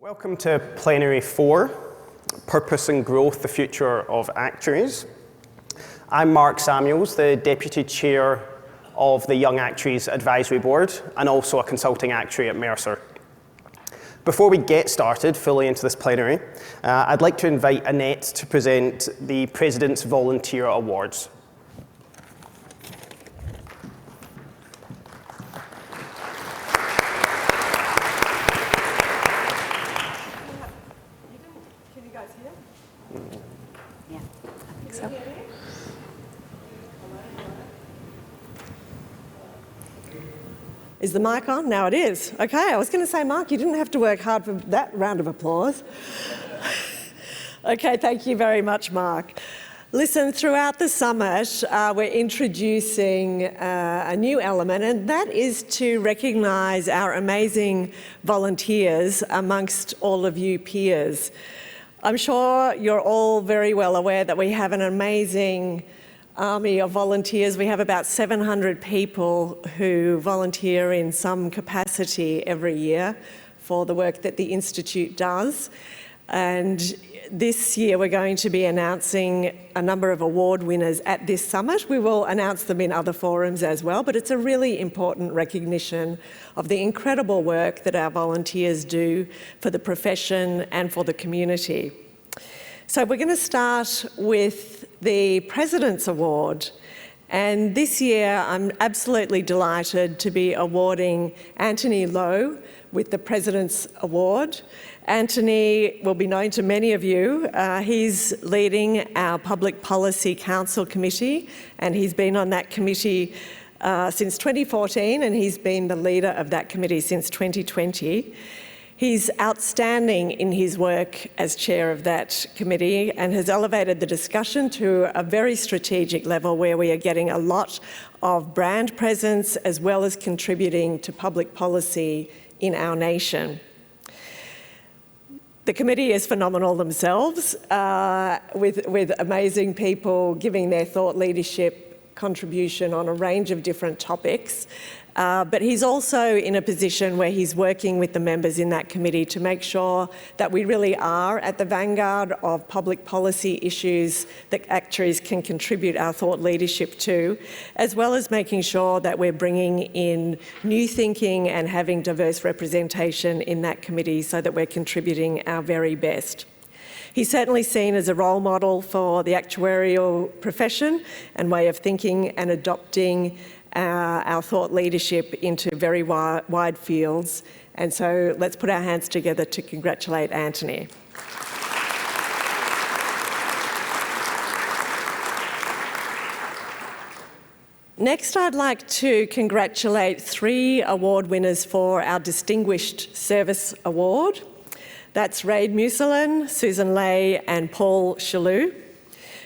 Welcome to Plenary 4, Purpose and Growth, the Future of Actuaries. I'm Mark Samuels, the Deputy Chair of the Young Actuaries Advisory Board and also a consulting actuary at Mercer. Before we get started fully into this plenary, I'd like to invite Annette to present the President's Volunteer Awards. Is the mic on? Now it is. Okay, I was going to say, Mark, you didn't have to work hard for that round of applause. Okay, thank you very much, Mark. Listen, throughout the summit, we're introducing a new element, and that is to recognise our amazing volunteers amongst all of you peers. I'm sure you're all very well aware that we have an amazing army of volunteers. We have about 700 people who volunteer in some capacity every year for the work that the Institute does. And this year we're going to be announcing a number of award winners at this summit. We will announce them in other forums as well, but it's a really important recognition of the incredible work that our volunteers do for the profession and for the community. So we're going to start with the President's Award. And this year, I'm absolutely delighted to be awarding Anthony Lowe with the President's Award. Anthony will be known to many of you. He's leading our Public Policy Council Committee, and he's been on that committee since 2014, and he's been the leader of that committee since 2020. He's outstanding in his work as chair of that committee and has elevated the discussion to a very strategic level where we are getting a lot of brand presence as well as contributing to public policy in our nation. The committee is phenomenal themselves, with amazing people giving their thought leadership contribution on a range of different topics. But he's also in a position where he's working with the members in that committee to make sure that we really are at the vanguard of public policy issues that actuaries can contribute our thought leadership to, as well as making sure that we're bringing in new thinking and having diverse representation in that committee so that we're contributing our very best. He's certainly seen as a role model for the actuarial profession and way of thinking and adopting our thought leadership into very wide fields. And so let's put our hands together to congratulate Anthony. Next, I'd like to congratulate 3 award winners for our Distinguished Service Award. That's Raid Muselin, Susan Lay and Paul Chalou.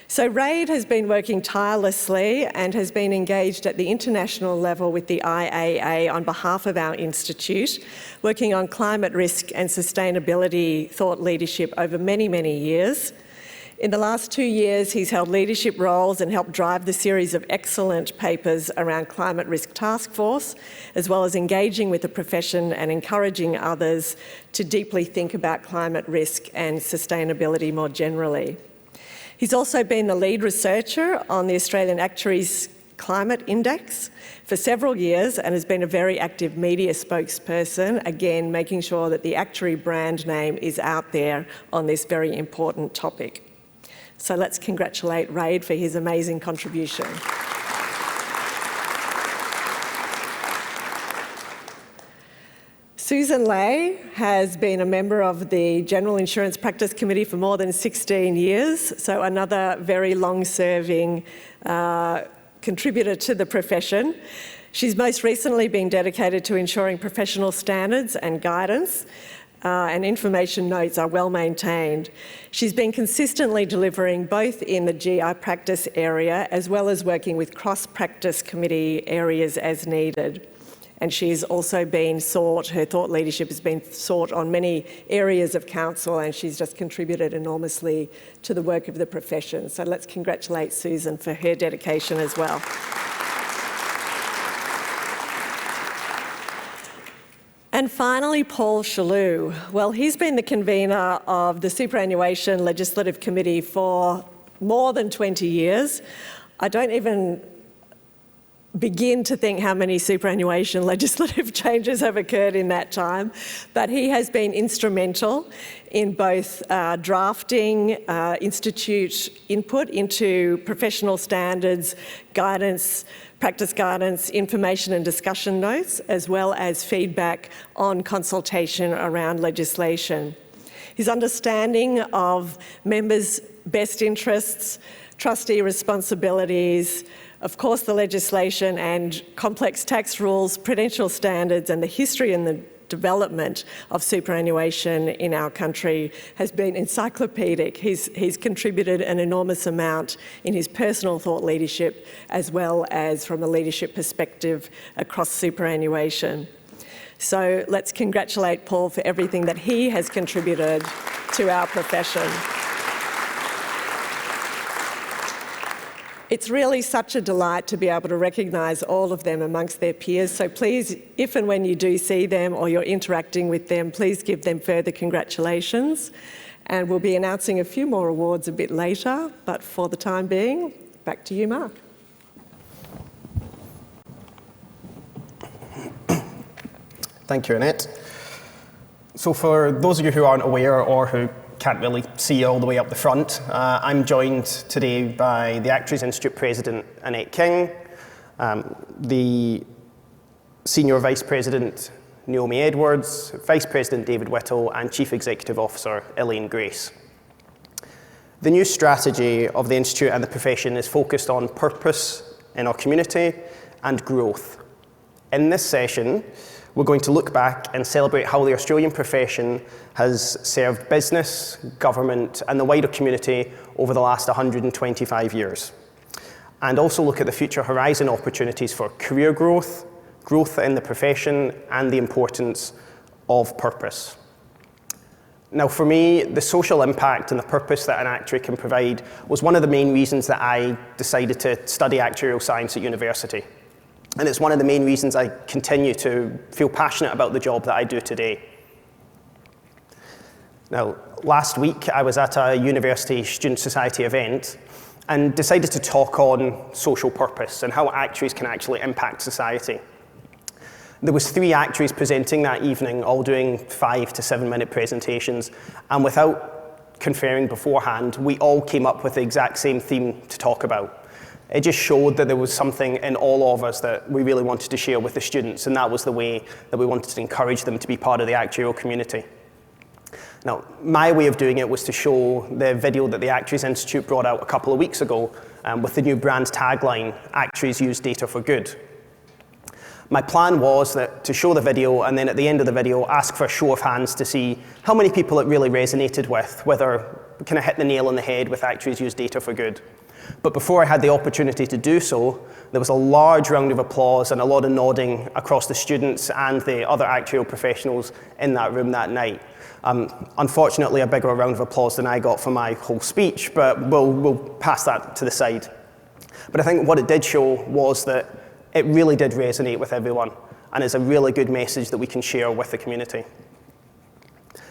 So Raid has been working tirelessly and has been engaged at the international level with the IAA on behalf of our institute, working on climate risk and sustainability thought leadership over many, many years. In the last 2 years, he's held leadership roles and helped drive the series of excellent papers around Climate Risk Task Force, as well as engaging with the profession and encouraging others to deeply think about climate risk and sustainability more generally. He's also been the lead researcher on the Australian Actuaries Climate Index for several years and has been a very active media spokesperson, again making sure that the actuary brand name is out there on this very important topic. So let's congratulate Raid for his amazing contribution. Susan Lay has been a member of the General Insurance Practice Committee for more than 16 years, so another very long-serving contributor to the profession. She's most recently been dedicated to ensuring professional standards and guidance, and information notes are well maintained. She's been consistently delivering both in the GI practice area as well as working with cross-practice committee areas as needed. And she's also been sought, her thought leadership has been sought on many areas of council, and she's just contributed enormously to the work of the profession. So let's congratulate Susan for her dedication as well. And finally, Paul Chalou. Well, he's been the convener of the Superannuation Legislative Committee for more than 20 years. I don't even begin to think how many superannuation legislative changes have occurred in that time, but he has been instrumental in both drafting institute input into professional standards, guidance, practice guidance, information and discussion notes, as well as feedback on consultation around legislation. His understanding of members' best interests, trustee responsibilities, of course the legislation and complex tax rules, prudential standards, and the history and the development of superannuation in our country has been encyclopedic. He's contributed an enormous amount in his personal thought leadership, as well as from a leadership perspective across superannuation. So let's congratulate Paul for everything that he has contributed to our profession. It's really such a delight to be able to recognise all of them amongst their peers. So please, if and when you do see them or you're interacting with them, please give them further congratulations. And we'll be announcing a few more awards a bit later, but for the time being, back to you, Mark. Thank you, Annette. So for those of you who aren't aware or who can't really see all the way up the front, I'm joined today by the Actuaries Institute President, Annette King, the Senior Vice President, Naomi Edwards, Vice President David Whittle, and Chief Executive Officer, Elaine Grace. The new strategy of the Institute and the profession is focused on purpose in our community and growth. In this session, we're going to look back and celebrate how the Australian profession has served business, government, and the wider community over the last 125 years. And also look at the future horizon opportunities for career growth, growth in the profession, and the importance of purpose. Now, for me, the social impact and the purpose that an actuary can provide was one of the main reasons that I decided to study actuarial science at university. And it's one of the main reasons I continue to feel passionate about the job that I do today. Now, last week I was at a university student society event and decided to talk on social purpose and how actuaries can actually impact society. There was 3 actuaries presenting that evening, all doing 5 to 7 minute presentations, and without conferring beforehand, we all came up with the exact same theme to talk about. It just showed that there was something in all of us that we really wanted to share with the students, and that was the way that we wanted to encourage them to be part of the actuarial community. Now, my way of doing it was to show the video that the Actuaries Institute brought out a couple of weeks ago with the new brand tagline, "Actuaries use data for good." My plan was that to show the video and then at the end of the video ask for a show of hands to see how many people it really resonated with, whether we kind of hit the nail on the head with actuaries use data for good. But before I had the opportunity to do so, there was a large round of applause and a lot of nodding across the students and the other actuarial professionals in that room that night. Unfortunately, a bigger round of applause than I got for my whole speech, but we'll pass that to the side. But I think what it did show was that it really did resonate with everyone and is a really good message that we can share with the community.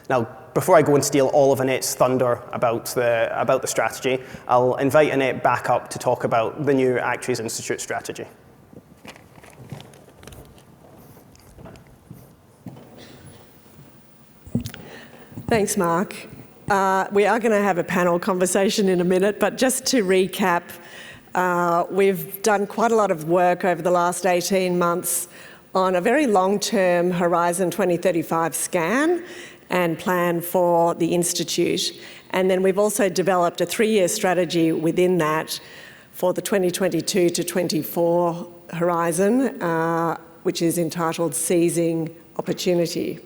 Now, before I go and steal all of Annette's thunder about the strategy, I'll invite Annette back up to talk about the new Actuaries Institute strategy. Thanks, Mark. We are going to have a panel conversation in a minute, but just to recap, we've done quite a lot of work over the last 18 months on a very long-term Horizon 2035 scan and plan for the Institute. And then we've also developed a 3-year strategy within that for the 2022 to 24 horizon, which is entitled Seizing Opportunity.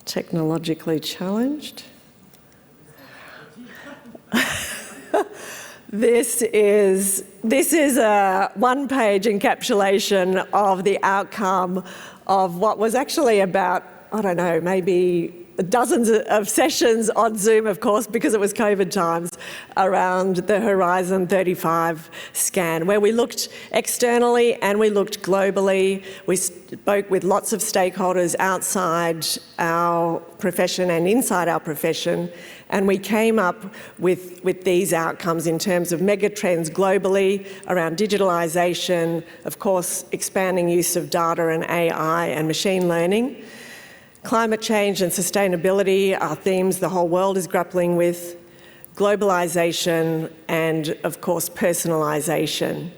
Technologically challenged. This is a one-page encapsulation of the outcome of what was actually about, I don't know, maybe dozens of sessions on Zoom, of course, because it was COVID times, around the Horizon 35 scan, where we looked externally and we looked globally. We spoke with lots of stakeholders outside our profession and inside our profession, and we came up with these outcomes in terms of megatrends globally around digitalisation, of course, expanding use of data and AI and machine learning. Climate change and sustainability are themes the whole world is grappling with, globalisation and, of course, personalisation.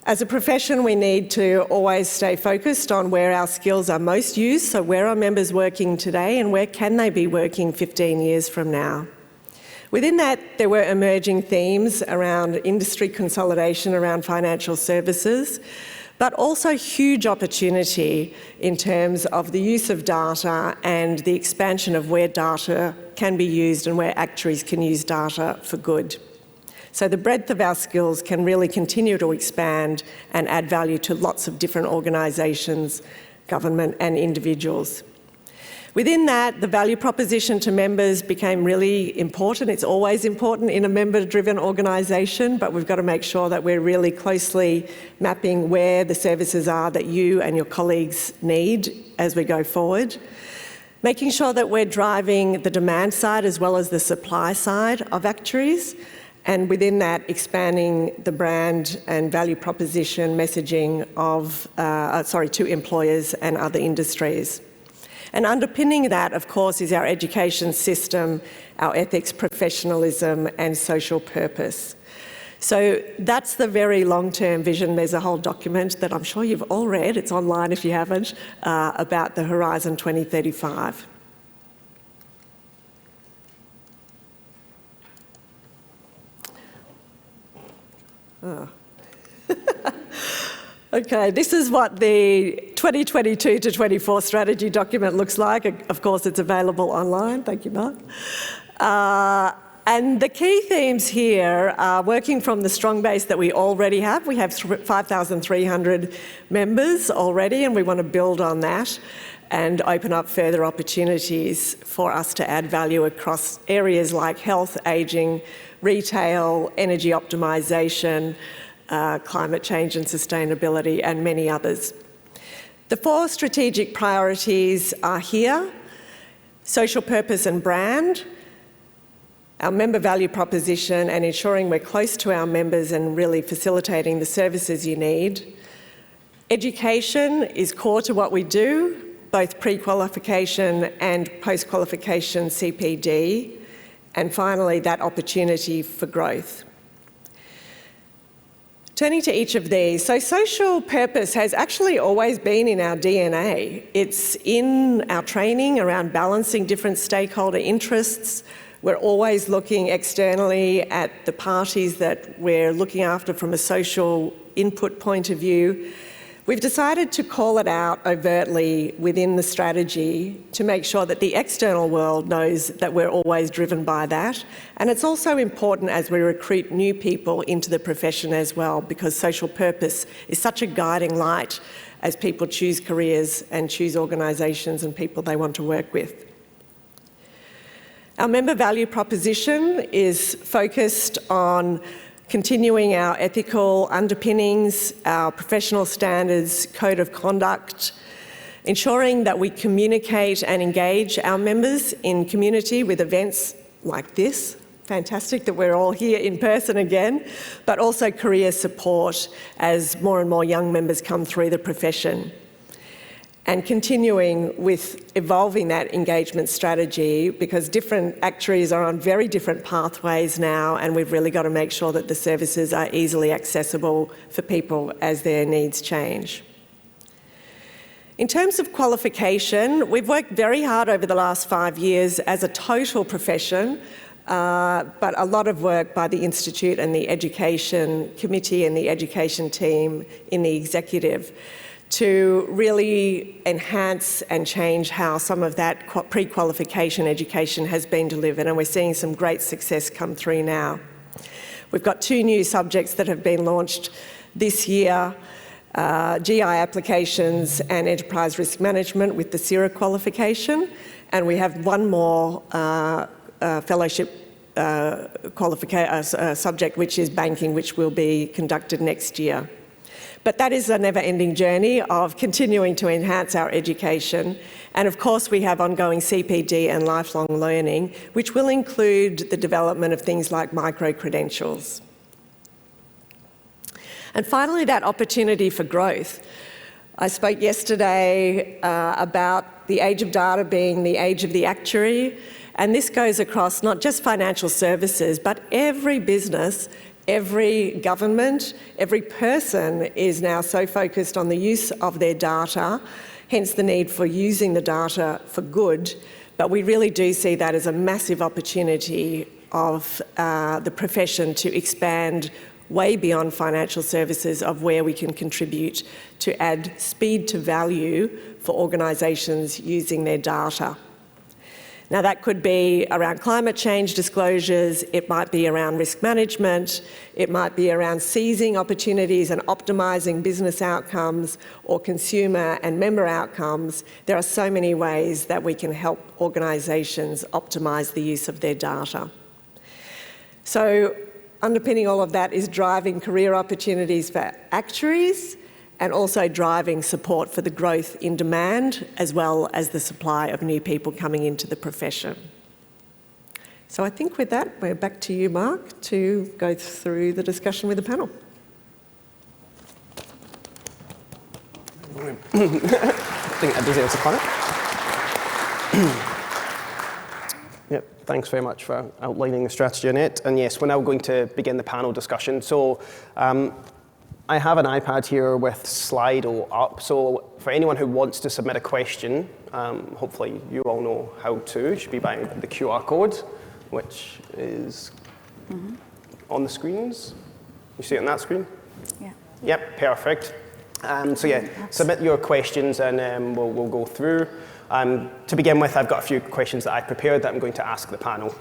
As a profession, we need to always stay focused on where our skills are most used, so where are members working today and where can they be working 15 years from now. Within that, there were emerging themes around industry consolidation around financial services, but also huge opportunity in terms of the use of data and the expansion of where data can be used and where actuaries can use data for good. So the breadth of our skills can really continue to expand and add value to lots of different organisations, government and individuals. Within that, the value proposition to members became really important. It's always important in a member-driven organisation, but we've got to make sure that we're really closely mapping where the services are that you and your colleagues need as we go forward. Making sure that we're driving the demand side as well as the supply side of actuaries, and within that, expanding the brand and value proposition messaging of, to employers and other industries. And underpinning that, of course, is our education system, our ethics, professionalism and social purpose. So that's the very long-term vision. There's a whole document that I'm sure you've all read, it's online if you haven't, about the Horizon 2035. Oh. Okay, this is what the 2022 to 24 strategy document looks like. Of course, it's available online. Thank you, Mark. And the key themes here are working from the strong base that we already have. We have 5,300 members already, and we want to build on that and open up further opportunities for us to add value across areas like health, ageing, retail, energy optimisation, climate change and sustainability, and many others. The 4 strategic priorities are here: social purpose and brand, our member value proposition and ensuring we're close to our members and really facilitating the services you need. Education is core to what we do, both pre-qualification and post-qualification CPD, and finally that opportunity for growth. Turning to each of these, so social purpose has actually always been in our DNA. It's in our training around balancing different stakeholder interests. We're always looking externally at the parties that we're looking after from a social input point of view. We've decided to call it out overtly within the strategy to make sure that the external world knows that we're always driven by that. And it's also important as we recruit new people into the profession as well, because social purpose is such a guiding light as people choose careers and choose organisations and people they want to work with. Our member value proposition is focused on continuing our ethical underpinnings, our professional standards, code of conduct, ensuring that we communicate and engage our members in community with events like this. Fantastic that we're all here in person again, but also career support as more and more young members come through the profession. And continuing with evolving that engagement strategy, because different actuaries are on very different pathways now, and we've really got to make sure that the services are easily accessible for people as their needs change. In terms of qualification, we've worked very hard over the last 5 years as a total profession, but a lot of work by the Institute and the Education Committee and the Education team in the executive to really enhance and change how some of that pre-qualification education has been delivered, and we're seeing some great success come through now. We've got 2 new subjects that have been launched this year, GI applications and enterprise risk management with the CIRA qualification, and we have one more fellowship subject, which is banking, which will be conducted next year. But that is a never-ending journey of continuing to enhance our education. And of course, we have ongoing CPD and lifelong learning, which will include the development of things like micro-credentials. And finally, that opportunity for growth. I spoke yesterday about the age of data being the age of the actuary, and this goes across not just financial services, but every business, every government, every person is now so focused on the use of their data, hence the need for using the data for good. But we really do see that as a massive opportunity of the profession to expand way beyond financial services, of where we can contribute to add speed to value for organisations using their data. Now, that could be around climate change disclosures, it might be around risk management, it might be around seizing opportunities and optimising business outcomes or consumer and member outcomes. There are so many ways that we can help organisations optimise the use of their data. So, underpinning all of that is driving career opportunities for actuaries and also driving support for the growth in demand, as well as the supply of new people coming into the profession. So I think with that, we're back to you, Mark, to go through the discussion with the panel. I think I deserve a comment. Yep, thanks very much for outlining the strategy, Annette. And yes, we're now going to begin the panel discussion. So I have an iPad here with Slido up. So for anyone who wants to submit a question, hopefully you all know how to. It should be by the QR code, which is on the screens. You see it on that screen? Yeah. Yep, perfect. So yeah, submit your questions and we'll go through. To begin with, I've got a few questions that I prepared that I'm going to ask the panel.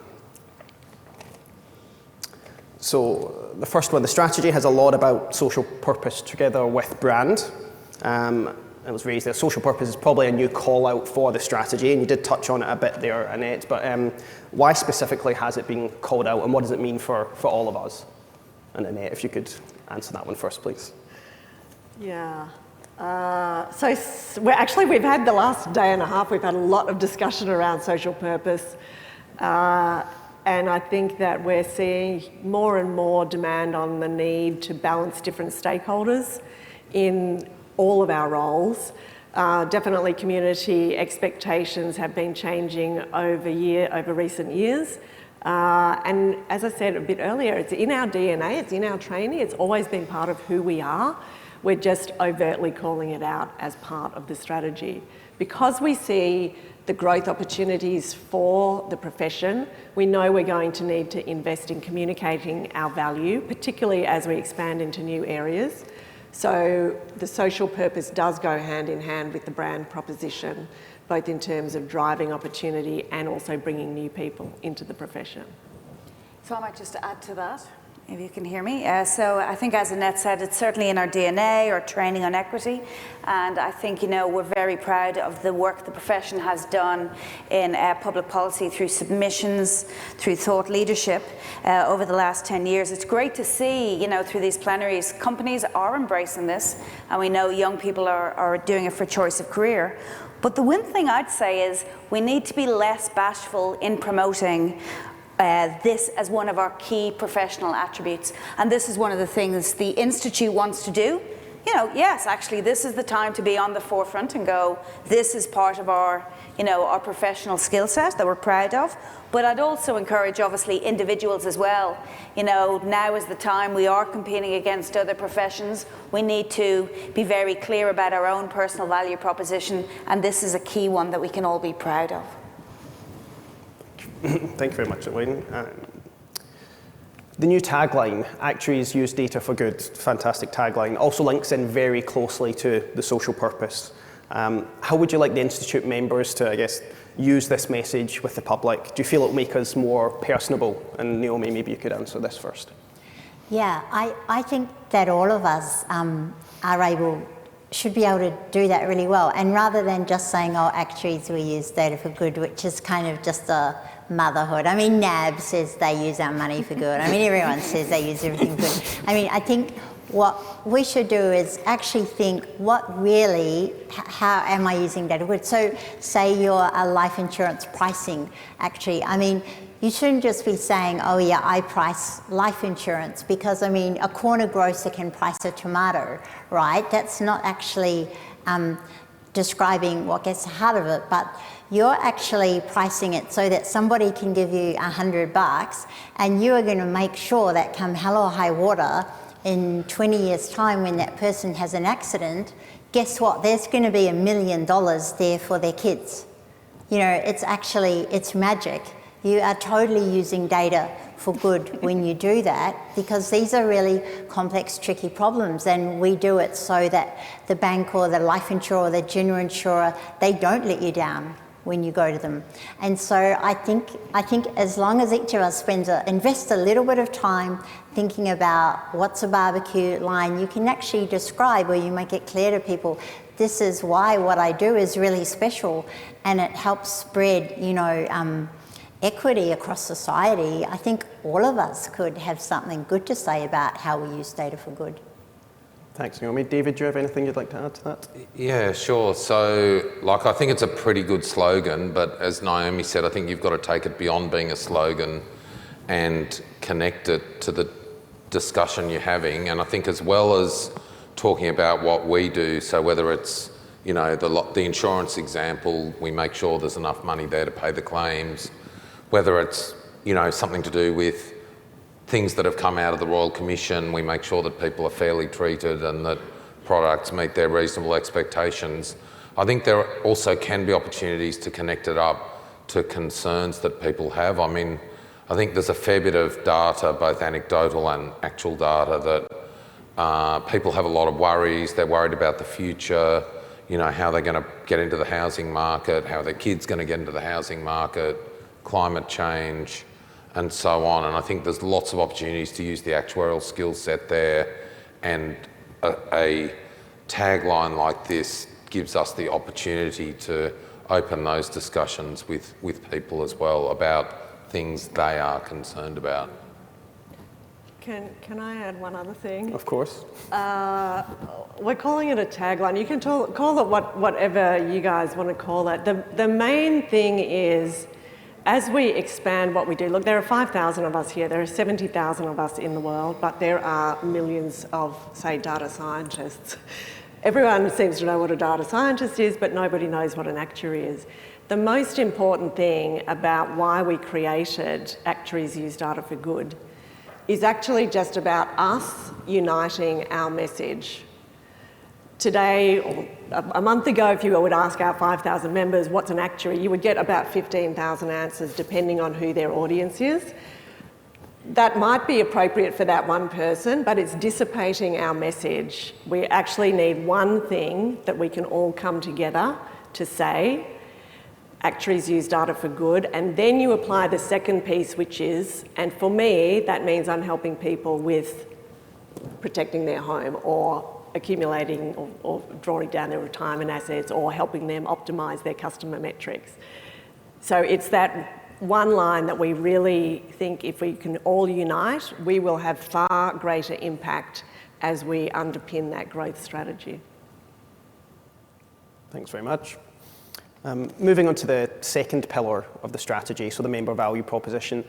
So the first one, the strategy has a lot about social purpose together with brand. It was raised that social purpose is probably a new call out for the strategy, and you did touch on it a bit there, Annette, but why specifically has it been called out, and what does it mean for all of us? And Annette, if you could answer that one first, please. Yeah. So we've had the last day and a half, we've had a lot of discussion around social purpose. And I think that we're seeing more and more demand on the need to balance different stakeholders in all of our roles. Definitely community expectations have been changing over recent years. And as I said a bit earlier, it's in our DNA, it's in our training, it's always been part of who we are. We're just overtly calling it out as part of the strategy. Because we see the growth opportunities for the profession, we know we're going to need to invest in communicating our value, particularly as we expand into new areas. So the social purpose does go hand in hand with the brand proposition, both in terms of driving opportunity and also bringing new people into the profession. So I might just add to that, if you can hear me. So I think, as Annette said, it's certainly in our DNA, our training on equity. And I think, we're very proud of the work the profession has done in public policy through submissions, through thought leadership over the last 10 years. It's great to see, through these plenaries, companies are embracing this, and we know young people are doing it for choice of career. But the one thing I'd say is we need to be less bashful in promoting this as one of our key professional attributes. And this is one of the things the Institute wants to do. Yes, actually, this is the time to be on the forefront and go, this is part of our, our professional skill set that we're proud of. But I'd also encourage, obviously, individuals as well. Now is the time. We are competing against other professions. We need to be very clear about our own personal value proposition, and this is a key one that we can all be proud of. Thank you very much, Elaine. The new tagline, Actuaries Use Data for Good, fantastic tagline, also links in very closely to the social purpose. How would you like the Institute members to, use this message with the public? Do you feel it will make us more personable? And Naomi, maybe you could answer this first. Yeah, I think that all of us are able should be able to do that really well. And rather than just saying, oh, actuaries, we use data for good, which is kind of just a motherhood. I mean, NAB says they use our money for good. I mean, everyone says they use everything for good. I mean, I think what we should do is actually think, what really, how am I using data for good? So say you're a life insurance pricing actuary. I mean, you shouldn't just be saying, oh yeah, I price life insurance, because I mean, a corner grocer can price a tomato, right? That's not actually describing what gets out of it, but you're actually pricing it so that somebody can give you $100 and you are going to make sure that come hell or high water, in 20 years' time when that person has an accident, guess what? There's going to be $1 million there for their kids. You know, it's magic. You are totally using data for good when you do that, because these are really complex, tricky problems, and we do it so that the bank or the life insurer or the general insurer, they don't let you down when you go to them. And so I think as long as each of us invests a little bit of time thinking about what's a barbecue line, you can actually describe, or you make it clear to people, this is why what I do is really special, and it helps spread, you know, equity across society. I think all of us could have something good to say about how we use data for good. Thanks, Naomi. David, do you have anything you'd like to add to that? Yeah, sure. So, like, I think it's a pretty good slogan, but as Naomi said, I think you've got to take it beyond being a slogan and connect it to the discussion you're having. And I think, as well as talking about what we do, so whether it's, you know, the insurance example, we make sure there's enough money there to pay the claims, whether it's, you know, something to do with things that have come out of the Royal Commission, we make sure that people are fairly treated and that products meet their reasonable expectations. I think there also can be opportunities to connect it up to concerns that people have. I mean, I think there's a fair bit of data, both anecdotal and actual data, that people have a lot of worries. They're worried about the future, you know, how they're going to get into the housing market, how their kids going to get into the housing market, climate change, and so on. And I think there's lots of opportunities to use the actuarial skill set there, and a tagline like this gives us the opportunity to open those discussions with people as well about things they are concerned about. Can I add one other thing? Of course. We're calling it a tagline. You can call it whatever you guys want to call it. The main thing is, as we expand what we do, look, there are 5,000 of us here, there are 70,000 of us in the world, but there are millions of, say, data scientists. Everyone seems to know what a data scientist is, but nobody knows what an actuary is. The most important thing about why we created Actuaries Use Data for Good is actually just about us uniting our message. Today, or a month ago, if you would ask our 5,000 members what's an actuary, you would get about 15,000 answers depending on who their audience is. That might be appropriate for that one person, but it's dissipating our message. We actually need one thing that we can all come together to say, actuaries use data for good, and then you apply the second piece, which is, and for me, that means I'm helping people with protecting their home, or accumulating or drawing down their retirement assets, or helping them optimise their customer metrics. So it's that one line that we really think if we can all unite, we will have far greater impact as we underpin that growth strategy. Thanks very much. Moving on to the second pillar of the strategy, so the member value proposition.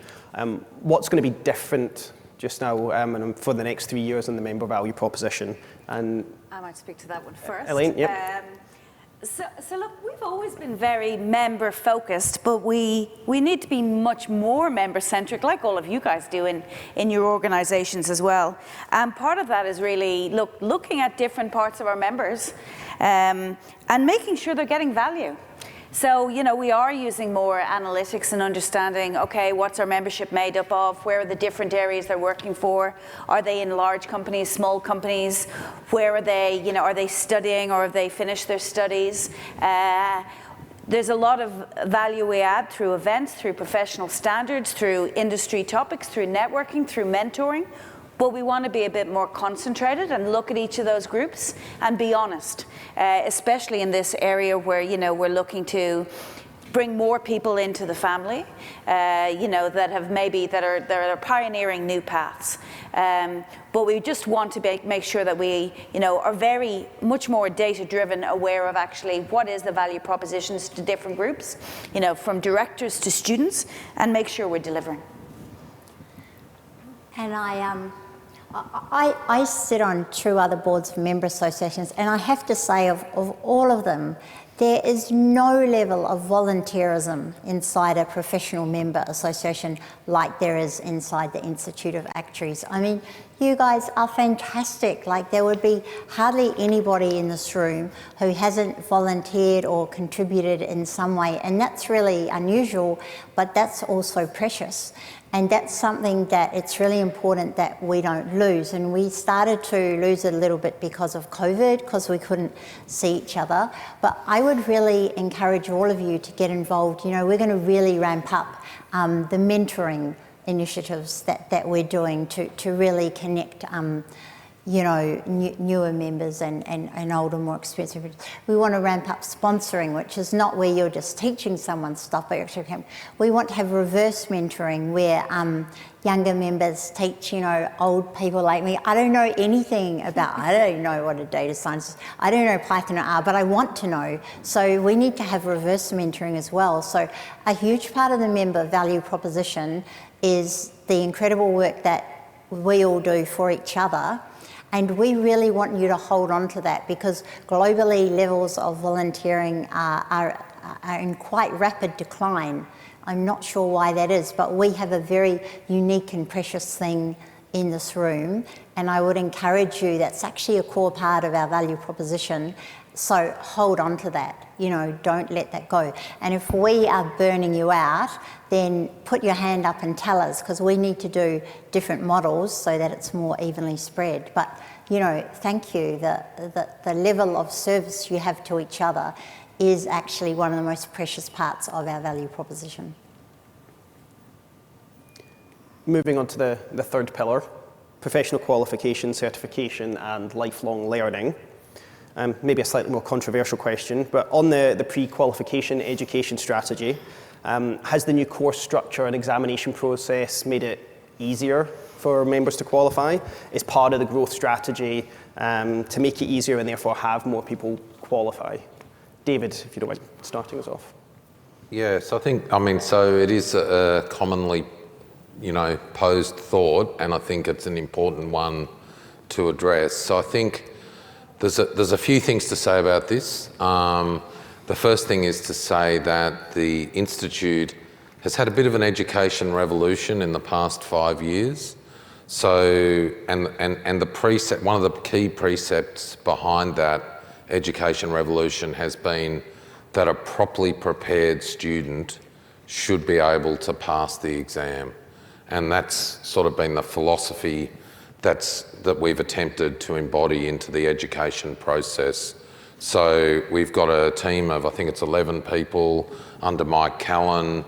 What's going to be different just now and for the next 3 years in the member value proposition? And I might speak to that one first. Elaine, yep. So look, we've always been very member focused, but we need to be much more member centric, like all of you guys do in your organisations as well. And part of that is really looking at different parts of our members and making sure they're getting value. So, you know, we are using more analytics and understanding, okay, what's our membership made up of? Where are the different areas they're working for? Are they in large companies, small companies? Where are they, you know, are they studying or have they finished their studies? There's a lot of value we add through events, through professional standards, through industry topics, through networking, through mentoring. but we want to be a bit more concentrated and look at each of those groups and be honest, especially in this area where, you know, we're looking to bring more people into the family, you know, that are pioneering new paths. But we just want to make sure that we, you know, are very much more data-driven, aware of actually what is the value propositions to different groups, you know, from directors to students, and make sure we're delivering. And I sit on 2 other boards of member associations, and I have to say of all of them, there is no level of volunteerism inside a professional member association like there is inside the Institute of Actuaries. I mean, you guys are fantastic. Like, there would be hardly anybody in this room who hasn't volunteered or contributed in some way, and that's really unusual, but that's also precious. And that's something that it's really important that we don't lose. And we started to lose it a little bit because of COVID, because we couldn't see each other. But I would really encourage all of you to get involved. You know, we're going to really ramp up the mentoring initiatives that we're doing to really connect you know, newer members and older, more experienced members. We want to ramp up sponsoring, which is not where you're just teaching someone stuff, but actually, we want to have reverse mentoring where younger members teach, you know, old people like me. I don't know anything about, I don't know what a data scientist is, I don't know Python or R, but I want to know. So we need to have reverse mentoring as well. So a huge part of the member value proposition is the incredible work that we all do for each other. And we really want you to hold on to that, because globally levels of volunteering are in quite rapid decline. I'm not sure why that is, but we have a very unique and precious thing in this room, and I would encourage you, that's actually a core part of our value proposition, so hold on to that, you know, don't let that go. And if we are burning you out, then put your hand up and tell us, because we need to do different models so that it's more evenly spread. But, you know, thank you. The level of service you have to each other is actually one of the most precious parts of our value proposition. Moving on to the third pillar, professional qualification, certification and lifelong learning. Maybe a slightly more controversial question, but on the pre-qualification education strategy, has the new course structure and examination process made it easier for members to qualify? Is part of the growth strategy to make it easier and therefore have more people qualify? David, if you don't mind starting us off. Yes, I think, I mean, so it is a commonly, you know, posed thought, and I think it's an important one to address. So I think there's a few things to say about this. The first thing is to say that the Institute has had a bit of an education revolution in the past 5 years. So, and the precept, one of the key precepts behind that education revolution has been that a properly prepared student should be able to pass the exam. And that's sort of been the philosophy that we've attempted to embody into the education process. So we've got a team of, I think it's 11 people under Mike Callan,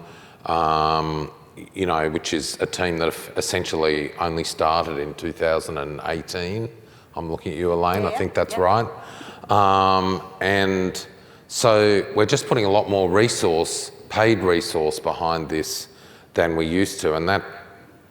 you know, which is a team that essentially only started in 2018. I'm looking at you, Elaine, I think that's right. And so we're just putting a lot more paid resource behind this than we used to. And that,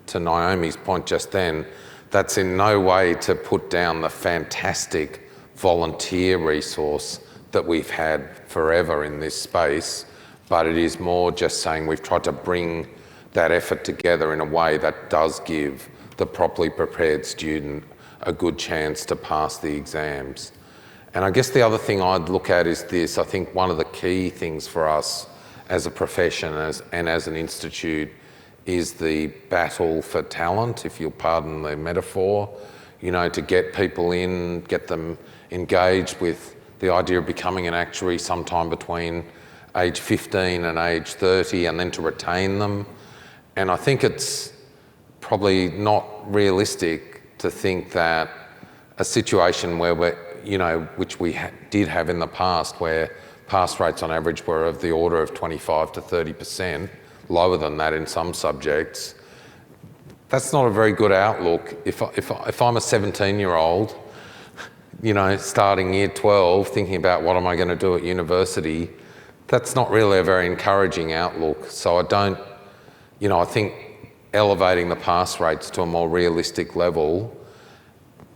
to Naomi's point just then, that's in no way to put down the fantastic volunteer resource that we've had forever in this space, but it is more just saying we've tried to bring that effort together in a way that does give the properly prepared student a good chance to pass the exams. And I guess the other thing I'd look at is this. I think one of the key things for us as a profession and as an institute is the battle for talent, if you'll pardon the metaphor, you know, to get people in, get them engaged with the idea of becoming an actuary sometime between age 15 and age 30, and then to retain them. And I think it's probably not realistic to think that a situation where we're, you know, which we did have in the past, where pass rates on average were of the order of 25 to 30%, lower than that in some subjects, That's not a very good outlook. If I'm a 17-year-old, starting year 12, thinking about what am I going to do at university, that's not really a very encouraging outlook. So I think elevating the pass rates to a more realistic level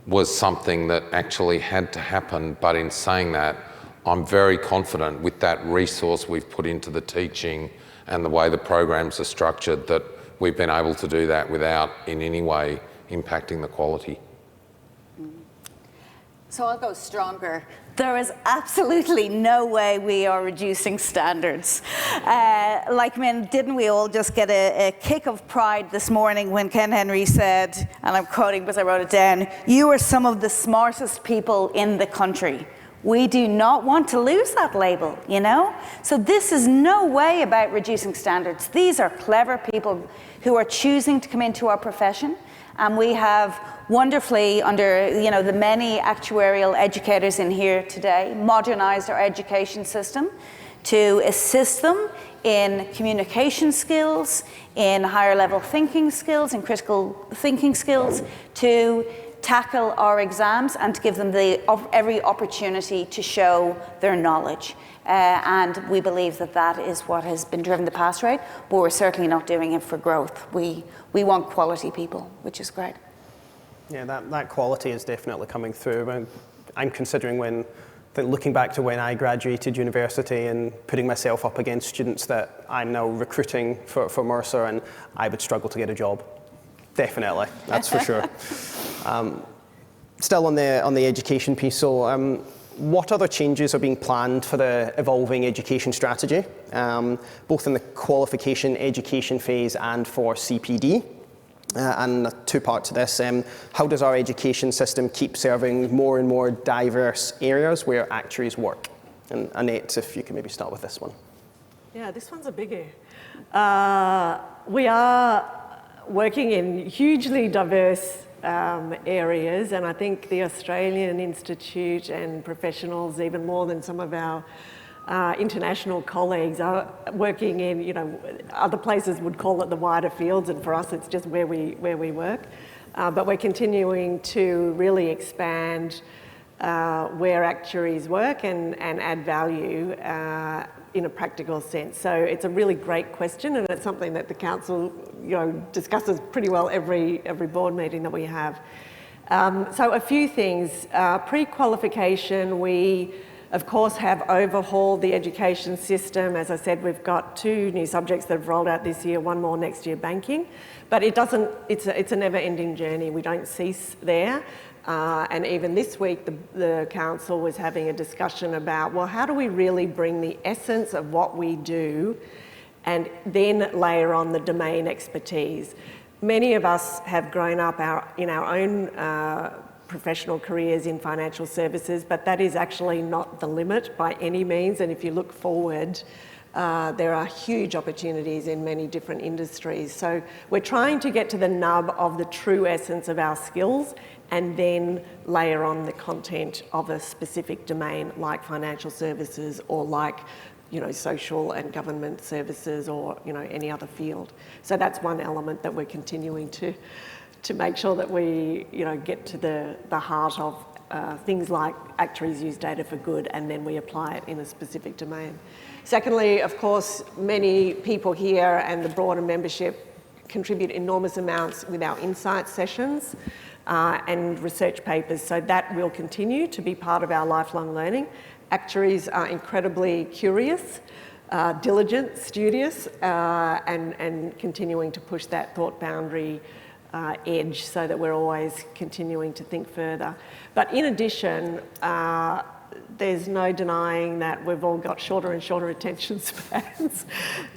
was something that actually had to happen. But in saying that, I'm very confident with that resource we've put into the teaching and the way the programs are structured that we've been able to do that without in any way impacting the quality. So I'll go stronger. There is absolutely no way we are reducing standards. Didn't we all just get a kick of pride this morning when Ken Henry said, and I'm quoting because I wrote it down, "You are some of the smartest people in the country." We do not want to lose that label, So this is no way about reducing standards. These are clever people who are choosing to come into our profession, and we have wonderfully, under the many actuarial educators in here today, modernised our education system to assist them in communication skills, in higher level thinking skills, in critical thinking skills, to tackle our exams and to give them every opportunity to show their knowledge. And we believe that is what has been driven the pass rate, but we're certainly not doing it for growth. We want quality people, which is great. Yeah, that quality is definitely coming through. I'm considering looking back to when I graduated university and putting myself up against students that I'm now recruiting for Mercer, and I would struggle to get a job. Definitely, that's for sure. Still on the education piece, so what other changes are being planned for the evolving education strategy, both in the qualification education phase and for CPD? And two parts to this. How does our education system keep serving more and more diverse areas where actuaries work? And Annette, if you can maybe start with this one. Yeah, this one's a biggie. We are working in hugely diverse areas, and I think the Australian Institute and professionals, even more than some of our international colleagues, are working in, other places would call it the wider fields, and for us it's just where we work. But we're continuing to really expand where actuaries work and add value in a practical sense. So it's a really great question, and it's something that the council discusses pretty well every board meeting that we have. So a few things. Pre-qualification, we of course have overhauled the education system. As I said, we've got 2 new subjects that have rolled out this year, 1 more next year, banking. But it's a never-ending journey. We don't cease there. And even this week, the council was having a discussion about, well, how do we really bring the essence of what we do and then layer on the domain expertise? Many of us have grown up in our own professional careers in financial services, but that is actually not the limit by any means. And if you look forward, there are huge opportunities in many different industries. So we're trying to get to the nub of the true essence of our skills and then layer on the content of a specific domain like financial services or like social and government services or any other field. So that's one element that we're continuing to make sure that we get to the heart of things like actuaries use data for good, and then we apply it in a specific domain. Secondly, of course, many people here and the broader membership contribute enormous amounts with our insight sessions and research papers, so that will continue to be part of our lifelong learning. Actuaries are incredibly curious, diligent, studious, and continuing to push that thought boundary edge so that we're always continuing to think further. But in addition, there's no denying that we've all got shorter and shorter attention spans,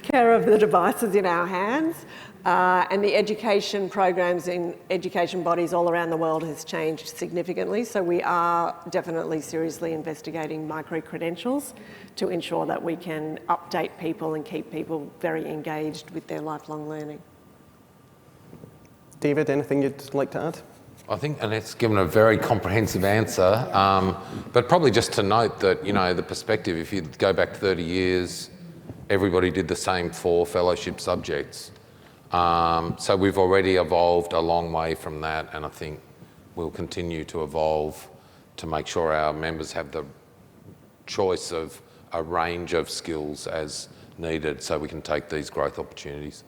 care of the devices in our hands, and the education programs in education bodies all around the world has changed significantly. So we are definitely seriously investigating micro-credentials to ensure that we can update people and keep people very engaged with their lifelong learning. David, anything you'd like to add? I think Annette's given a very comprehensive answer, but probably just to note that, the perspective, if you go back 30 years, everybody did the same 4 fellowship subjects. So we've already evolved a long way from that, and I think we'll continue to evolve to make sure our members have the choice of a range of skills as needed so we can take these growth opportunities.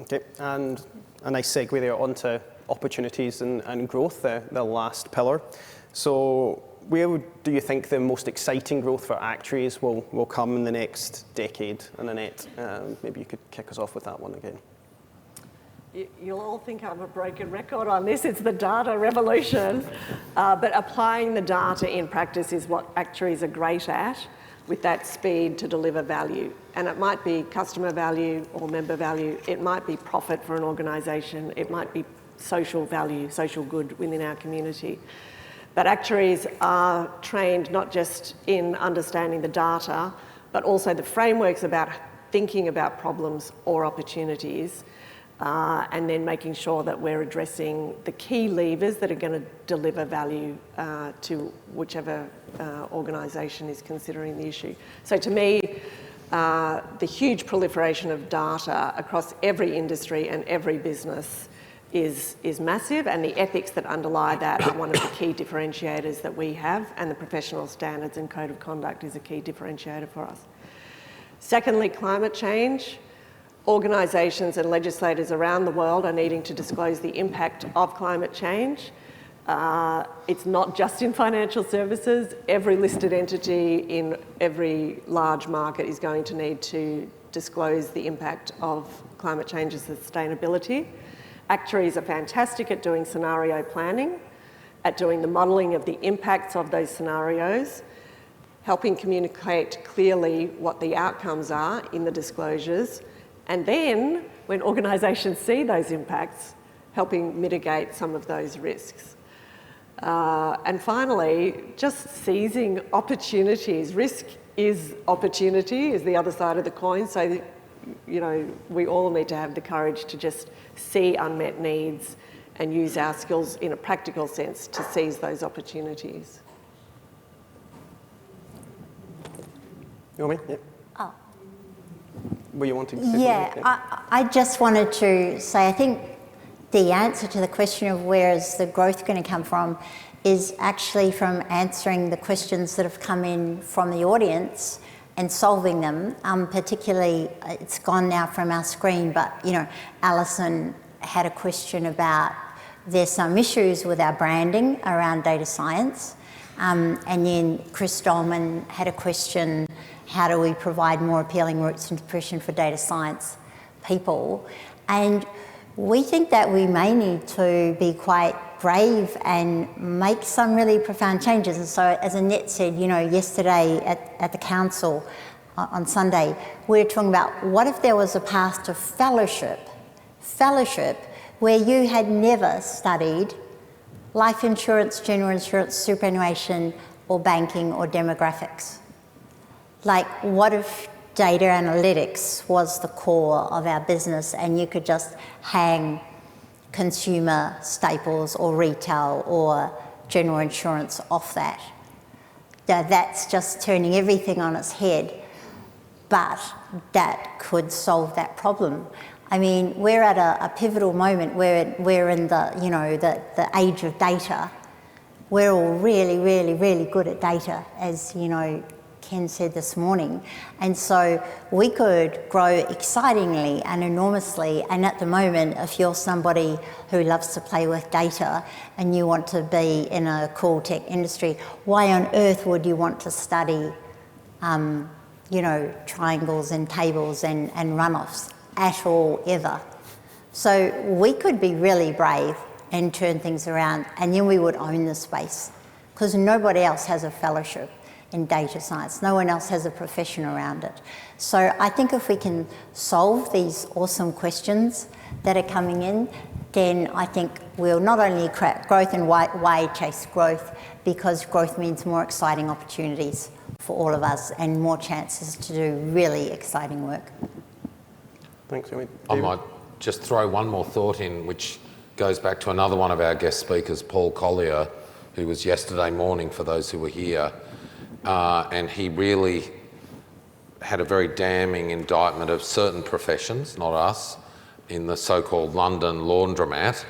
Okay, and a nice segue there onto opportunities and growth, the last pillar. So where do you think the most exciting growth for actuaries will come in the next decade? And Annette, maybe you could kick us off with that one again. You'll all think I'm a broken record on this. It's the data revolution. But applying the data in practice is what actuaries are great at, with that speed to deliver value. And it might be customer value or member value. It might be profit for an organisation. It might be social value, social good within our community. But actuaries are trained not just in understanding the data, but also the frameworks about thinking about problems or opportunities, and then making sure that we're addressing the key levers that are going to deliver value to whichever organisation is considering the issue. So to me, the huge proliferation of data across every industry and every business is massive, and the ethics that underlie that are one of the key differentiators that we have, and the professional standards and code of conduct is a key differentiator for us. Secondly, climate change. Organisations and legislators around the world are needing to disclose the impact of climate change. It's not just in financial services. Every listed entity in every large market is going to need to disclose the impact of climate change and sustainability. Actuaries are fantastic at doing scenario planning, at doing the modelling of the impacts of those scenarios, helping communicate clearly what the outcomes are in the disclosures, and then, when organisations see those impacts, helping mitigate some of those risks. And finally, just seizing opportunities. Risk is opportunity, is the other side of the coin. So, you know, we all need to have the courage to just see unmet needs and use our skills in a practical sense to seize those opportunities. You want me? Yeah. Oh. Were you wanting to say something? Yeah, I just wanted to say, I think the answer to the question of where is the growth going to come from is actually from answering the questions that have come in from the audience and solving them. Particularly, it's gone now from our screen, but you know, Alison had a question about there's some issues with our branding around data science, and then Chris Dolman had a question: how do we provide more appealing routes into profession for data science people? And we think that we may need to be quite brave and make some really profound changes. And so, as Annette said, you know, yesterday at the council on Sunday, we were talking about what if there was a path to fellowship where you had never studied life insurance, general insurance, superannuation, or banking or demographics. Like, what if data analytics was the core of our business and you could just hang consumer staples or retail or general insurance off that? Now, that's just turning everything on its head, but that could solve that problem. I mean, we're at a pivotal moment where we're in the, you know, the age of data. We're all really, really, really good at data, as, you know, Ken said this morning. And so we could grow excitingly and enormously. And at the moment, if you're somebody who loves to play with data and you want to be in a cool tech industry, why on earth would you want to study, you know, triangles and tables and runoffs at all, ever? So we could be really brave and turn things around, and then we would own the space, because nobody else has a fellowship in data science. No one else has a profession around it. So I think if we can solve these awesome questions that are coming in, then I think we'll not only create growth, and why chase growth, because growth means more exciting opportunities for all of us and more chances to do really exciting work. Thanks, Amy. I might just throw one more thought in, which goes back to another one of our guest speakers, Paul Collier, who was yesterday morning for those who were here. And he really had a very damning indictment of certain professions, not us, in the so-called London laundromat.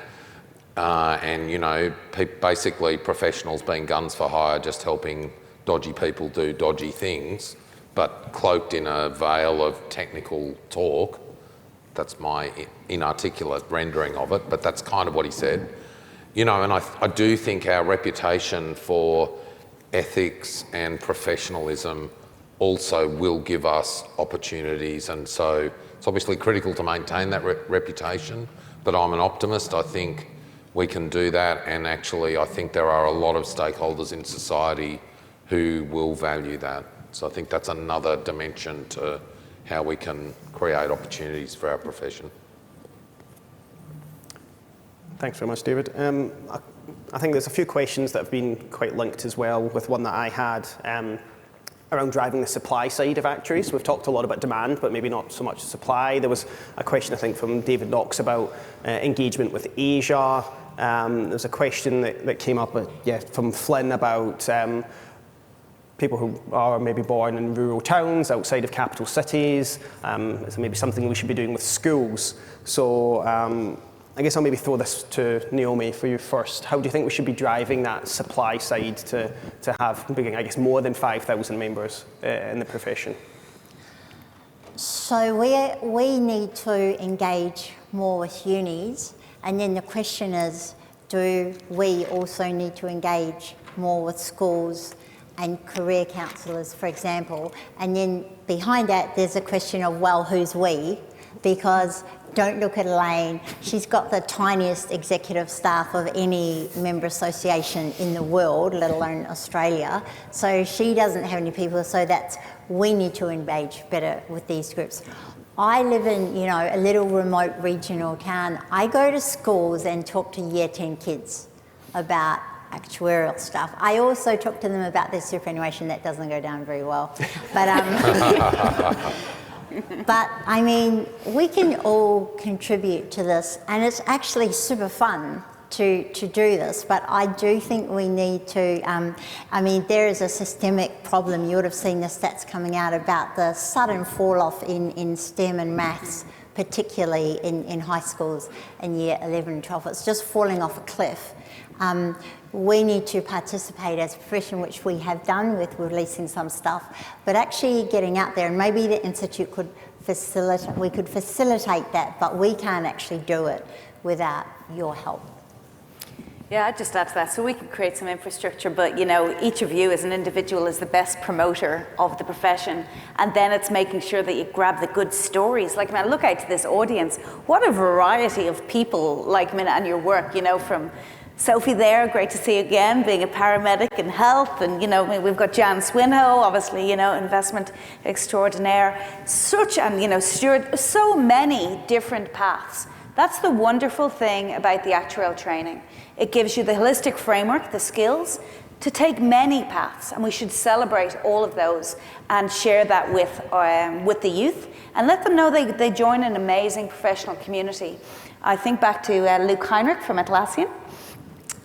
And, you know, basically professionals being guns for hire, just helping dodgy people do dodgy things, but cloaked in a veil of technical talk. That's my inarticulate rendering of it, but that's kind of what he said. You know, and I do think our reputation for ethics and professionalism also will give us opportunities, and so it's obviously critical to maintain that reputation, but I'm an optimist. I think we can do that, and actually I think there are a lot of stakeholders in society who will value that. So I think that's another dimension to how we can create opportunities for our profession. Thanks very much, David. I think there's a few questions that have been quite linked as well with one that I had around driving the supply side of actuaries. We've talked a lot about demand, but maybe not so much supply. There was a question, I think, from David Knox about engagement with Asia. There's a question that came up from Flynn about people who are maybe born in rural towns outside of capital cities. It's maybe something we should be doing with schools. So I guess I'll maybe throw this to Naomi for you first. How do you think we should be driving that supply side to have, I guess, more than 5,000 members in the profession? So we need to engage more with unis, and then the question is, do we also need to engage more with schools and career counsellors, for example? And then behind that, there's a question of, well, who's we? Because don't look at Elaine, she's got the tiniest executive staff of any member association in the world, let alone Australia. So she doesn't have any people, so we need to engage better with these groups. I live in, you know, a little remote regional town. I go to schools and talk to year 10 kids about actuarial stuff. I also talk to them about their superannuation. That doesn't go down very well. But but I mean, we can all contribute to this, and it's actually super fun to do this, but I do think we need to, I mean, there is a systemic problem. You would have seen the stats coming out about the sudden fall off in STEM and maths, particularly in high schools in year 11 and 12. It's just falling off a cliff. We need to participate as a profession, which we have done with releasing some stuff, but actually getting out there, and maybe the Institute could facilitate that, but we can't actually do it without your help. Yeah, I'd just add to that. So we can create some infrastructure, but you know, each of you as an individual is the best promoter of the profession. And then it's making sure that you grab the good stories. Like, I mean, look out to this audience. What a variety of people, like, I mean, and your work, you know, from Sophie there, great to see you again, being a paramedic in health. And, you know, we've got Jan Swinhoe, obviously, you know, investment extraordinaire. And, you know, Stuart, so many different paths. That's the wonderful thing about the actuarial training. It gives you the holistic framework, the skills, to take many paths. And we should celebrate all of those and share that with the youth and let them know they join an amazing professional community. I think back to Luke Heinrich from Atlassian.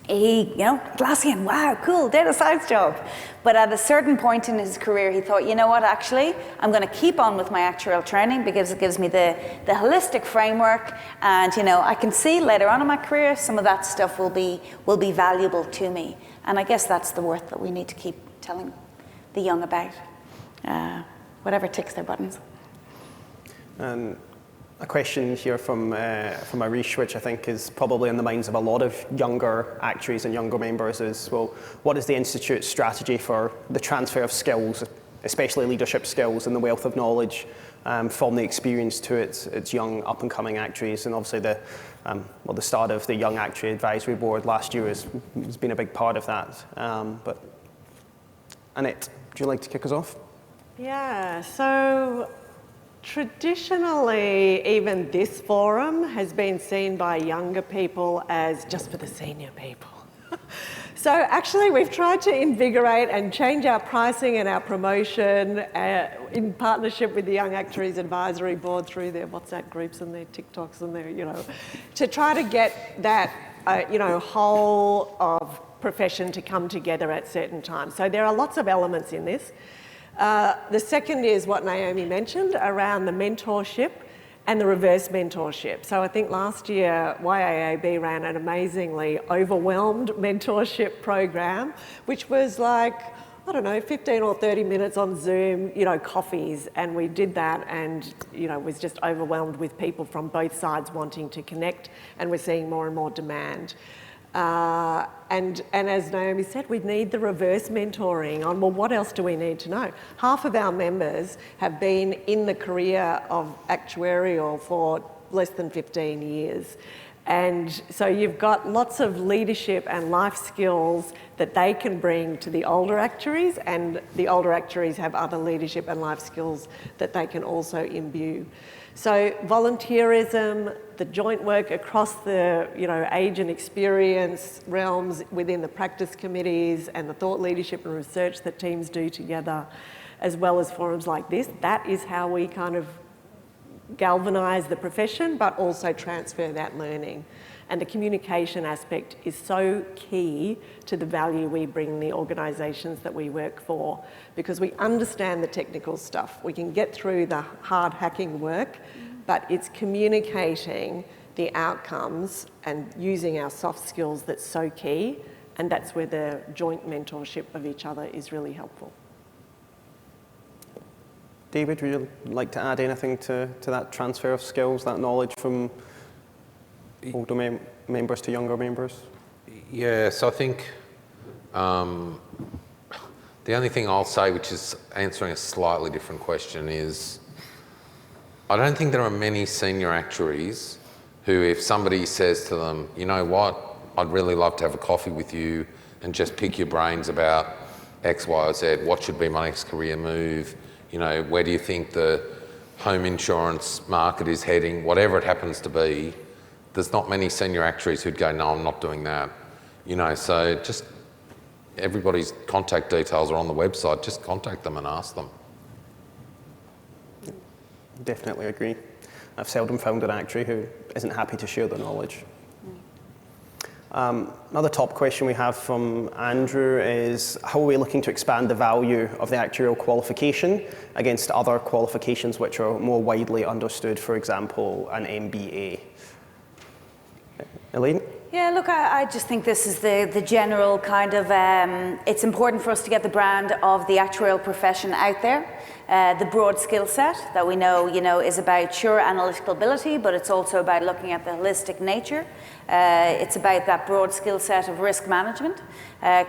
He, you know, Atlassian, wow, cool, data science job. But at a certain point in his career, he thought, you know what, actually, I'm going to keep on with my actuarial training because it gives me the holistic framework. And, you know, I can see later on in my career, some of that stuff will be valuable to me. And I guess that's the worth that we need to keep telling the young about, whatever ticks their buttons. A question here from Arish, which I think is probably on the minds of a lot of younger actuaries and younger members, is, well, what is the Institute's strategy for the transfer of skills, especially leadership skills and the wealth of knowledge from the experience to its young up-and-coming actuaries? And obviously the start of the Young Actuary Advisory Board last year has been a big part of that. But Annette, would you like to kick us off? Yeah, so traditionally, even this forum has been seen by younger people as just for the senior people. So actually, we've tried to invigorate and change our pricing and our promotion in partnership with the Young Actuaries Advisory Board through their WhatsApp groups and their TikToks and their, you know, to try to get that, you know, whole of profession to come together at certain times. So there are lots of elements in this. The second is what Naomi mentioned around the mentorship and the reverse mentorship. So I think last year YAAB ran an amazingly overwhelmed mentorship program, which was like, I don't know, 15 or 30 minutes on Zoom, coffees, and we did that and, was just overwhelmed with people from both sides wanting to connect, and we're seeing more and more demand. And as Naomi said, we need the reverse mentoring on, well, what else do we need to know? Half of our members have been in the career of actuarial for less than 15 years. And so you've got lots of leadership and life skills that they can bring to the older actuaries, and the older actuaries have other leadership and life skills that they can also imbue. So volunteerism, the joint work across the age and experience realms within the practice committees, and the thought leadership and research that teams do together, as well as forums like this, that is how we kind of galvanise the profession, but also transfer that learning. And the communication aspect is so key to the value we bring the organisations that we work for, because we understand the technical stuff. We can get through the hard hacking work, but it's communicating the outcomes and using our soft skills that's so key, and that's where the joint mentorship of each other is really helpful. David, would you like to add anything to that transfer of skills, that knowledge from older members to younger members? Yeah, so I think the only thing I'll say, which is answering a slightly different question, is I don't think there are many senior actuaries who, if somebody says to them, you know what, I'd really love to have a coffee with you and just pick your brains about X, Y, or Z, what should be my next career move, where do you think the home insurance market is heading, whatever it happens to be, there's not many senior actuaries who'd go, no, I'm not doing that. So just everybody's contact details are on the website, just contact them and ask them. Definitely agree. I've seldom found an actuary who isn't happy to share the knowledge. Another top question we have from Andrew is, how are we looking to expand the value of the actuarial qualification against other qualifications which are more widely understood, for example, an MBA? Elaine? Yeah, look, I just think this is the general kind of, it's important for us to get the brand of the actuarial profession out there. The broad skill set that we know, is about pure analytical ability, but it's also about looking at the holistic nature. It's about that broad skill set of risk management,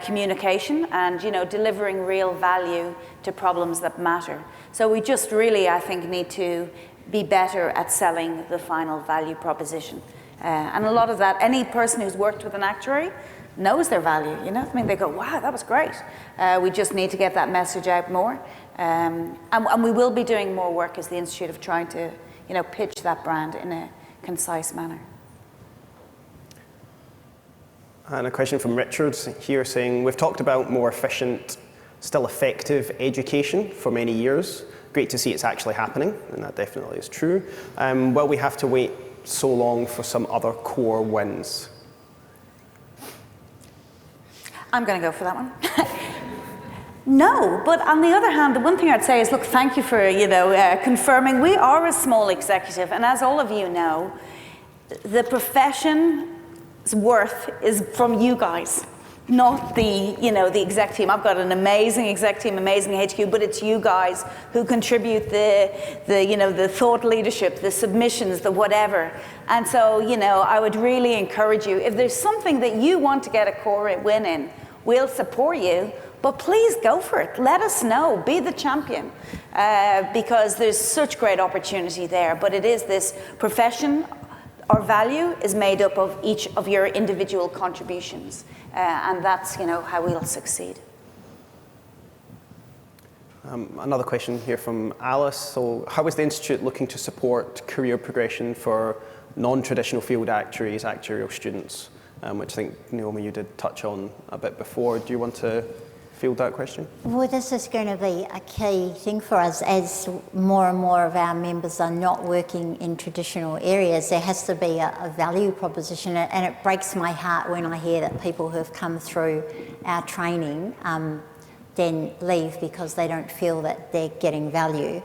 communication, and, delivering real value to problems that matter. So we just really, I think, need to be better at selling the final value proposition. And a lot of that, any person who's worked with an actuary knows their value, they go, wow, that was great. We just need to get that message out more. And we will be doing more work as the Institute of trying to, pitch that brand in a concise manner. And a question from Richard here saying, we've talked about more efficient, still effective education for many years. Great to see it's actually happening, and that definitely is true. Will we have to wait so long for some other core wins? I'm going to go for that one. No, but on the other hand, the one thing I'd say is, look, thank you for, confirming we are a small executive, and as all of you know, the profession's worth is from you guys, not the exec team. I've got an amazing exec team, amazing HQ, but it's you guys who contribute the thought leadership, the submissions, the whatever. And so, I would really encourage you, if there's something that you want to get a core win in, we'll support you, but please go for it. Let us know, be the champion, because there's such great opportunity there. But it is this profession, our value is made up of each of your individual contributions. And that's, how we'll succeed. Another question here from Alice. So how is the Institute looking to support career progression for non-traditional field actuaries, actuarial students, which I think, Naomi, you did touch on a bit before. Do you want to field that question? Well, this is going to be a key thing for us as more and more of our members are not working in traditional areas. There has to be a value proposition, and it breaks my heart when I hear that people who have come through our training then leave because they don't feel that they're getting value.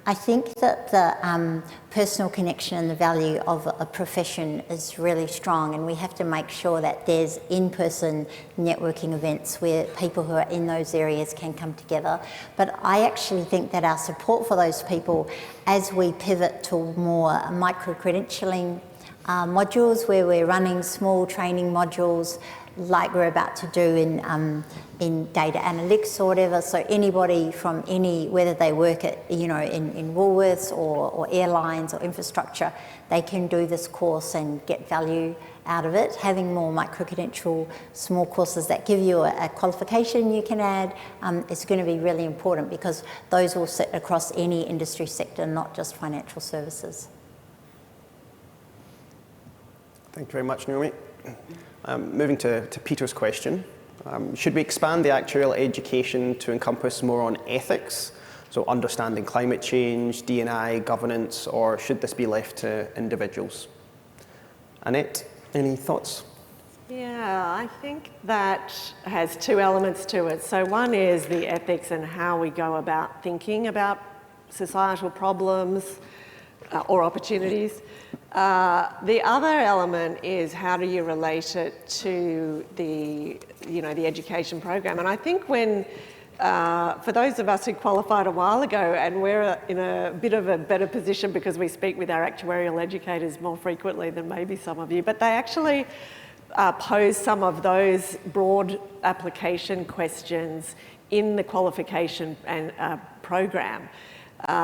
I think that the personal connection and the value of a profession is really strong, and we have to make sure that there's in-person networking events where people who are in those areas can come together. But I actually think that our support for those people, as we pivot to more micro-credentialing modules where we're running small training modules like we're about to do in data analytics or whatever, so anybody from whether they work at, in Woolworths or airlines or infrastructure, they can do this course and get value out of it. Having more micro-credential small courses that give you a qualification you can add is going to be really important, because those will sit across any industry sector, not just financial services. Thank you very much, Naomi. Moving to Peter's question, should we expand the actuarial education to encompass more on ethics, so understanding climate change, D&I, governance, or should this be left to individuals? Annette, any thoughts? Yeah, I think that has two elements to it. So one is the ethics and how we go about thinking about societal problems or opportunities. The other element is how do you relate it to the education program. And I think when, for those of us who qualified a while ago, and we're in a bit of a better position because we speak with our actuarial educators more frequently than maybe some of you, but they actually pose some of those broad application questions in the qualification and program,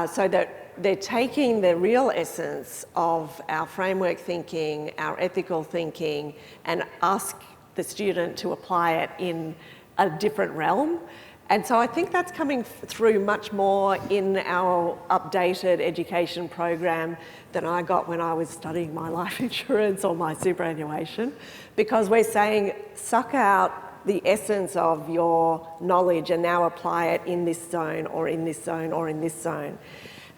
so that they're taking the real essence of our framework thinking, our ethical thinking, and ask the student to apply it in a different realm. And so I think that's coming through much more in our updated education program than I got when I was studying my life insurance or my superannuation, because we're saying, suck out the essence of your knowledge and now apply it in this zone or in this zone or in this zone.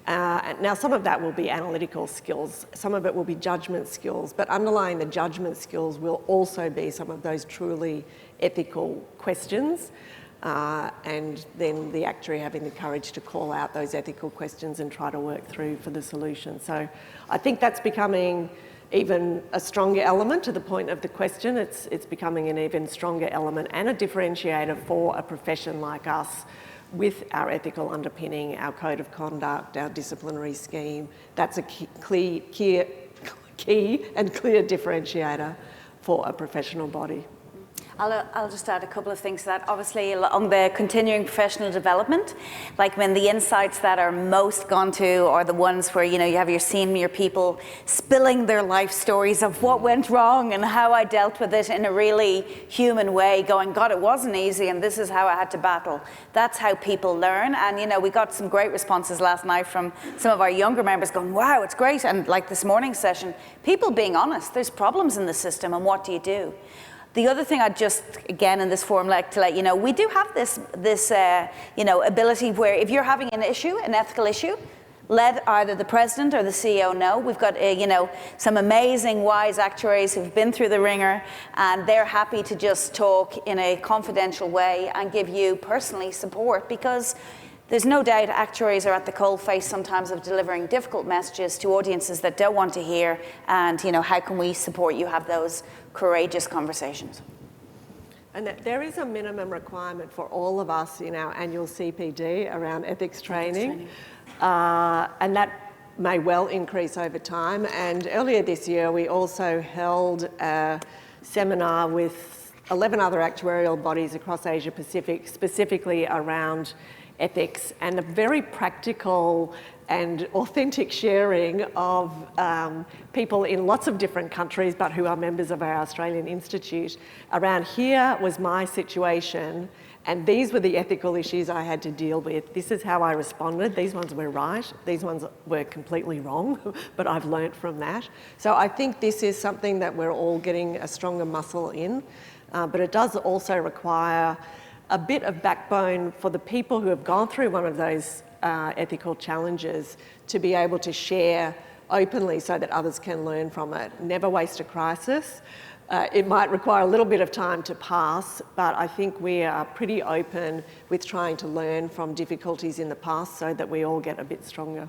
Now, some of that will be analytical skills, some of it will be judgment skills, but underlying the judgment skills will also be some of those truly ethical questions, and then the actuary having the courage to call out those ethical questions and try to work through for the solution. So I think that's becoming even a stronger element to the point of the question. It's becoming an even stronger element and a differentiator for a profession like us, with our ethical underpinning, our code of conduct, our disciplinary scheme. That's a key and clear differentiator for a professional body. I'll just add a couple of things to that. Obviously, on the continuing professional development, like when the insights that are most gone to are the ones where, you have your senior people spilling their life stories of what went wrong and how I dealt with it in a really human way, going, God, it wasn't easy and this is how I had to battle. That's how people learn. And, we got some great responses last night from some of our younger members going, wow, it's great. And like this morning's session, people being honest, there's problems in the system and what do you do? The other thing I'd just, again, in this forum, like to let you know, we do have this ability where if you're having an issue, an ethical issue, let either the president or the CEO know. We've got, some amazing, wise actuaries who've been through the ringer, and they're happy to just talk in a confidential way and give you personally support, because there's no doubt actuaries are at the coalface sometimes of delivering difficult messages to audiences that don't want to hear, and how can we support you have those courageous conversations? And there is a minimum requirement for all of us in our annual CPD around ethics training. And that may well increase over time. And earlier this year, we also held a seminar with 11 other actuarial bodies across Asia Pacific, specifically around ethics, and a very practical and authentic sharing of people in lots of different countries, but who are members of our Australian Institute, around here was my situation, and these were the ethical issues I had to deal with. This is how I responded. These ones were right. These ones were completely wrong, but I've learnt from that. So I think this is something that we're all getting a stronger muscle in, but it does also require a bit of backbone for the people who have gone through one of those ethical challenges to be able to share openly so that others can learn from it. Never waste a crisis. It might require a little bit of time to pass, but I think we are pretty open with trying to learn from difficulties in the past so that we all get a bit stronger.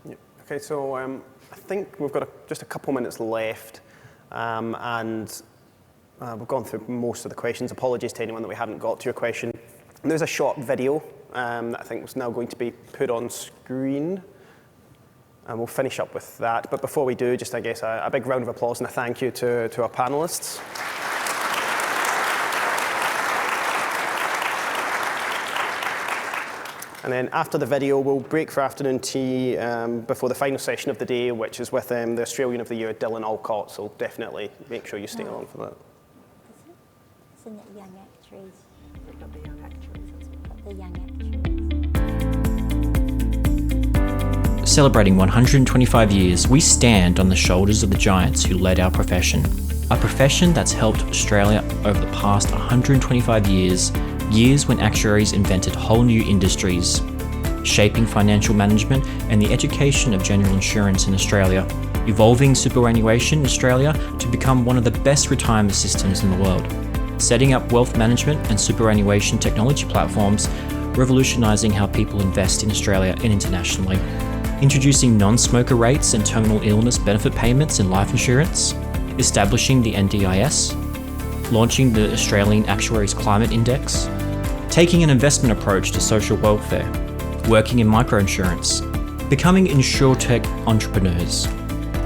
Yeah. Okay, so I think we've got just a couple minutes left, and we've gone through most of the questions. Apologies to anyone that we haven't got to your question. And there's a short video that I think is now going to be put on screen. And we'll finish up with that. But before we do, just I guess a big round of applause and a thank you to our panellists. And then after the video, we'll break for afternoon tea before the final session of the day, which is with the Australian of the Year, Dylan Alcott. So definitely make sure you stay on for that. Isn't it Young Actuaries? We've got the Young Actuaries. The Young Actuaries. Celebrating 125 years, we stand on the shoulders of the giants who led our profession. A profession that's helped Australia over the past 125 years, years when actuaries invented whole new industries, shaping financial management and the education of general insurance in Australia, evolving superannuation in Australia to become one of the best retirement systems in the world, setting up wealth management and superannuation technology platforms, revolutionising how people invest in Australia and internationally, introducing non-smoker rates and terminal illness benefit payments in life insurance, establishing the NDIS, launching the Australian Actuaries Climate Index, taking an investment approach to social welfare, working in microinsurance, becoming insurtech entrepreneurs,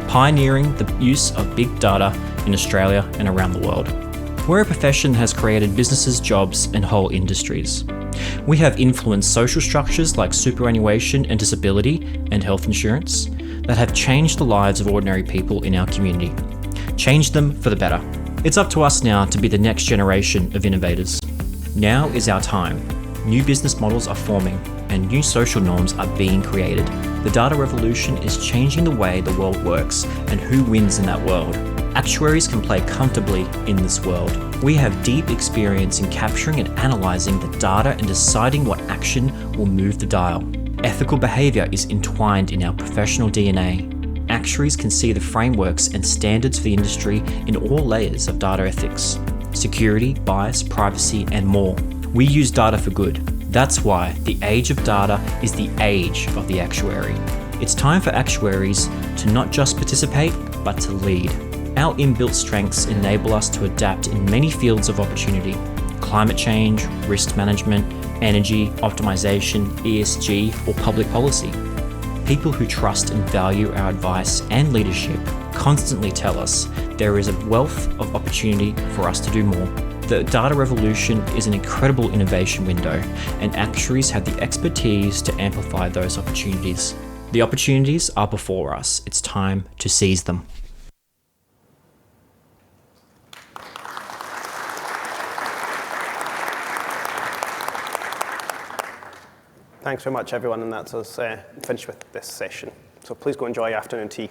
pioneering the use of big data in Australia and around the world. We're a profession that has created businesses, jobs, and whole industries. We have influenced social structures like superannuation and disability and health insurance that have changed the lives of ordinary people in our community, changed them for the better. It's up to us now to be the next generation of innovators. Now is our time. New business models are forming and new social norms are being created. The data revolution is changing the way the world works and who wins in that world. Actuaries can play comfortably in this world. We have deep experience in capturing and analysing the data and deciding what action will move the dial. Ethical behaviour is entwined in our professional DNA. Actuaries can see the frameworks and standards for the industry in all layers of data ethics: security, bias, privacy, and more. We use data for good. That's why the age of data is the age of the actuary. It's time for actuaries to not just participate, but to lead. Our inbuilt strengths enable us to adapt in many fields of opportunity: climate change, risk management, energy, optimization, ESG, or public policy. People who trust and value our advice and leadership constantly tell us there is a wealth of opportunity for us to do more. The data revolution is an incredible innovation window, and actuaries have the expertise to amplify those opportunities. The opportunities are before us. It's time to seize them. Thanks very much, everyone, and that's us finished with this session. So please go enjoy afternoon tea.